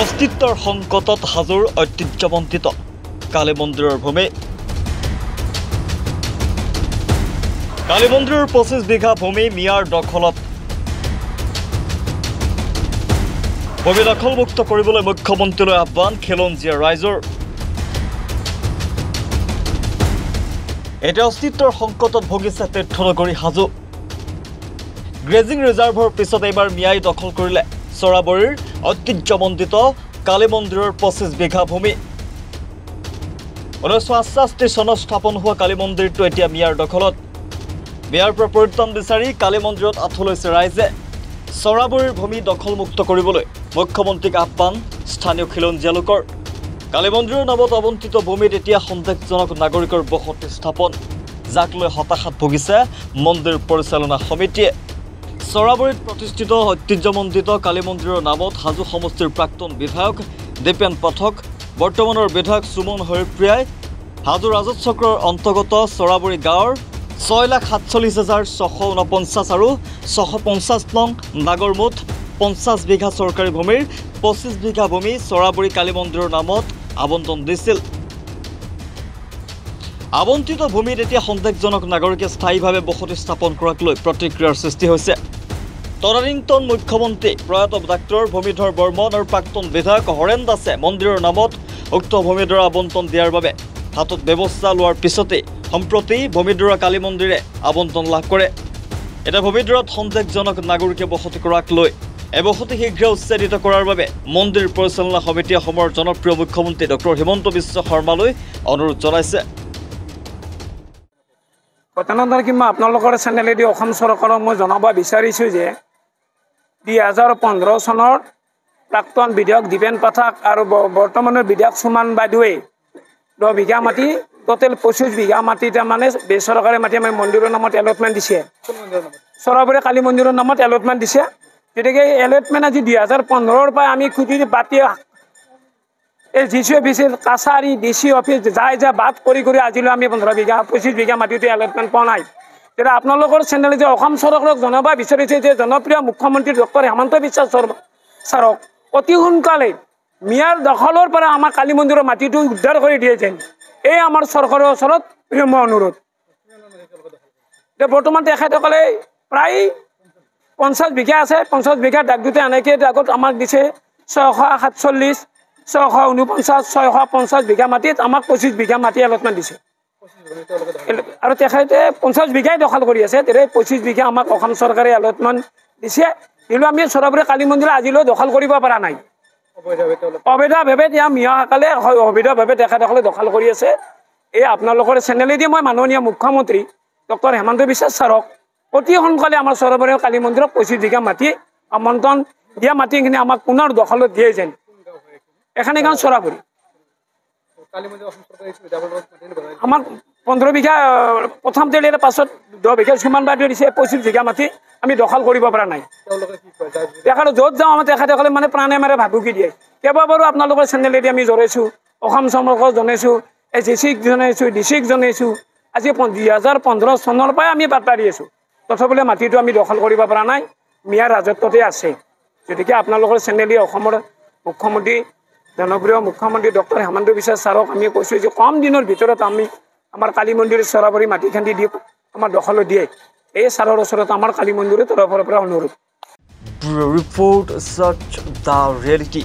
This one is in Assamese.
অস্তিত্বৰ সংকটত হাজোৰ ঐতিহ্যমণ্ডিত কালী মন্দিৰৰ ভূমি। কালী মন্দিৰৰ 25 বিঘা ভূমি মিয়াৰ দখলত। ভূমি দখলমুক্ত কৰিবলৈ মুখ্যমন্ত্ৰীলৈ আহ্বান খিলঞ্জীয়া ৰাইজৰ। এতিয়া অস্তিত্বৰ সংকটত ভুগিছে তীৰ্থনগৰী হাজো। গ্ৰেজিং ৰিজাৰ্ভৰ পিছত এইবাৰ মিয়াই দখল কৰিলে চৰাবৰীৰ ঐতিহ্যমণ্ডিত কালী মন্দিৰৰ 25 বিঘা ভূমি। 1968 চনত স্থাপন হোৱা কালী মন্দিৰটো এতিয়া মিয়াৰ দখলত। মিয়াৰ পৰা পৰিত্ৰাণ বিচাৰি কালী মন্দিৰত আঁঠু লৈছে ৰাইজে। চৰাবৰীৰ ভূমি দখলমুক্ত কৰিবলৈ মুখ্যমন্ত্ৰীক আহ্বান স্থানীয় খিলঞ্জীয়া লোকৰ। কালী মন্দিৰৰ নামত আবণ্টিত ভূমিত এতিয়া সন্দেহজনক নাগৰিকৰ বসতি স্থাপন, যাক লৈ হতাশাত ভুগিছে মন্দিৰ পৰিচালনা সমিতিয়ে। চৰাবৰীত প্ৰতিষ্ঠিত ঐতিহ্যমণ্ডিত কালী মন্দিৰৰ নামত হাজো সমষ্টিৰ প্ৰাক্তন বিধায়ক দীপেন পাঠক, বৰ্তমানৰ বিধায়ক সুমন হৰিপ্ৰিয়াই হাজো ৰাজহ চক্ৰৰ অন্তৰ্গত চৰাবৰী গাঁৱৰ 6,47,649 আৰু 650 নং নাগৰমুঠ 50 বিঘা চৰকাৰী ভূমিৰ 25 বিঘা ভূমি চৰাবৰী কালী মন্দিৰৰ নামত আবণ্টন দিছিল। আবণ্টিত ভূমিত এতিয়া সন্দেহজনক নাগৰিকে স্থায়ীভাৱে বসতি স্থাপন কৰাক লৈ প্ৰতিক্ৰিয়াৰ সৃষ্টি হৈছে। তদানীন্তন মুখ্যমন্ত্ৰী প্ৰয়াত ডাক্তৰ ভূমিধৰ বৰ্মন আৰু প্ৰাক্তন বিধায়ক হৰেণ দাসে মন্দিৰৰ নামত উক্ত ভূমিডৰা আবণ্টন দিয়াৰ বাবে হাতত ব্যৱস্থা লোৱাৰ পিছতে সম্প্ৰতি ভূমিডৰা কালী মন্দিৰে আবণ্টন লাভ কৰে। এতিয়া ভূমিডৰাত সন্দেহজনক নাগৰিকে বসতি কৰাক লৈ এই বসতি শীঘ্ৰে উচ্ছেদিত কৰাৰ বাবে মন্দিৰ পৰিচালনা সমিতিয়ে অসমৰ জনপ্ৰিয় মুখ্যমন্ত্ৰী ডক্টৰ হিমন্ত বিশ্ব শৰ্মালৈ অনুৰোধ জনাইছে। প্ৰধানমন্ত্ৰী কিংবা আপোনালোকৰ চেনেলেদি অসম চৰকাৰক মই জনাব বিচাৰিছোঁ যে 2015 চনৰ প্ৰাক্তন বিধায়ক দীপেন পাঠক আৰু বৰ্তমানৰ বিধায়ক সুমন বাইদেৱে 10 বিঘা মাটি টোটেল 25 বিঘা মাটি তাৰমানে বেচৰকাৰী মাটি আমাৰ মন্দিৰৰ নামত এলটমেণ্ট দিছে। চৰাবৰী কালী মন্দিৰৰ নামত এলটমেণ্ট দিছে। গতিকে এলটমেণ্ট আজি 2015 পৰা আমি খুজি বাতি এই জি চি অফিচৰ কাছাৰী DC অফিচ যাই বাদ কৰি আজিলৈ আমি 25 বিঘা মাটিটো এলটমেণ্ট পোৱা নাই। তেতিয়া আপোনালোকৰ চেনেলে যে অসম চৰকাৰক জনাব বিচাৰিছে যে জনপ্ৰিয় মুখ্যমন্ত্ৰী ডক্টৰ হিমন্ত বিশ্ব শৰ্মা ছাৰক অতি সোনকালে মিয়াৰ দখলৰ পৰা আমাৰ কালী মন্দিৰৰ মাটিটো উদ্ধাৰ কৰি দিয়ে যেন এই আমাৰ চৰকাৰৰ ওচৰত প্ৰিয় অনুৰোধ। এতিয়া বৰ্তমান তেখেতসকলে প্ৰায় 50 বিঘা আছে। 50 বিঘা ডাকদুতে এনেকৈ আগত আমাক দিছে 647, 649, 650 বিঘা মাটিত আমাক 25 বিঘা মাটি এলটমেণ্ট দিছে আৰু তেখেতে 50 বিঘাই দখল কৰি আছে। তেতিয়া 25 বিঘা আমাক অসম চৰকাৰে এলটমেণ্ট দিছে, কিন্তু আমি চৰাবৰী কালী মন্দিৰ আজিলৈ দখল কৰিব পৰা নাই। অবৈধভাৱে এতিয়া মিয়াসকলে অবৈধভাৱে তেখেতসকলে দখল কৰি আছে। এই আপোনালোকৰ চেনেলেদি মই মাননীয় মুখ্যমন্ত্ৰী ডক্টৰ হিমন্ত বিশ্ব ছাৰক অতি সোনকালে আমাৰ চৰাবৰী কালী মন্দিৰত 25 বিঘা মাটি আমন্ত্ৰণ দিয়া মাটিখিনি আমাক পুনৰ দখলত দিয়ে যেন। এখানে গাঁও চৰাবৰী আমাক 15 বিঘা প্ৰথম তেলিয়াৰ পাছত 10 বিঘা সুমন বাইদেৱে দিছে। 25 বিঘা মাটি আমি দখল কৰিব পৰা নাই। তেখেতে য'ত যাওঁ আমাৰ তেখেতসকলে মানে প্ৰাণে মাৰে ভাবুকি দিয়ে। কেইবাবাৰো আপোনালোকৰ চেনেলেদি আমি জনাইছোঁ, অসম চৰকাৰক জনাইছোঁ, SCক জনাইছোঁ, DCক জনাইছোঁ। আজি 2015 চনৰ পৰাই আমি বাৰ্তা দি আছোঁ, তথাপিও মাটিটো আমি দখল কৰিব পৰা নাই, মিয়াৰ ৰাজত্বতে আছে। গতিকে আপোনালোকৰ চেনেলি অসমৰ মুখ্যমন্ত্ৰী জনপ্ৰিয় মুখ্যমন্ত্ৰী ডক্টৰ হিমন্ত বিশ্ব ছাৰক আমি কৈছোঁ যে কম দিনৰ ভিতৰত আমি আমাৰ কালী মন্দিৰ চৰাবৰী মাটিখিনি দি আমাৰ দখলত দিয়ে। এই ছাৰৰ ওচৰত আমাৰ কালী মন্দিৰৰ তৰফৰ পৰা অনুৰোধ। Report, search the reality.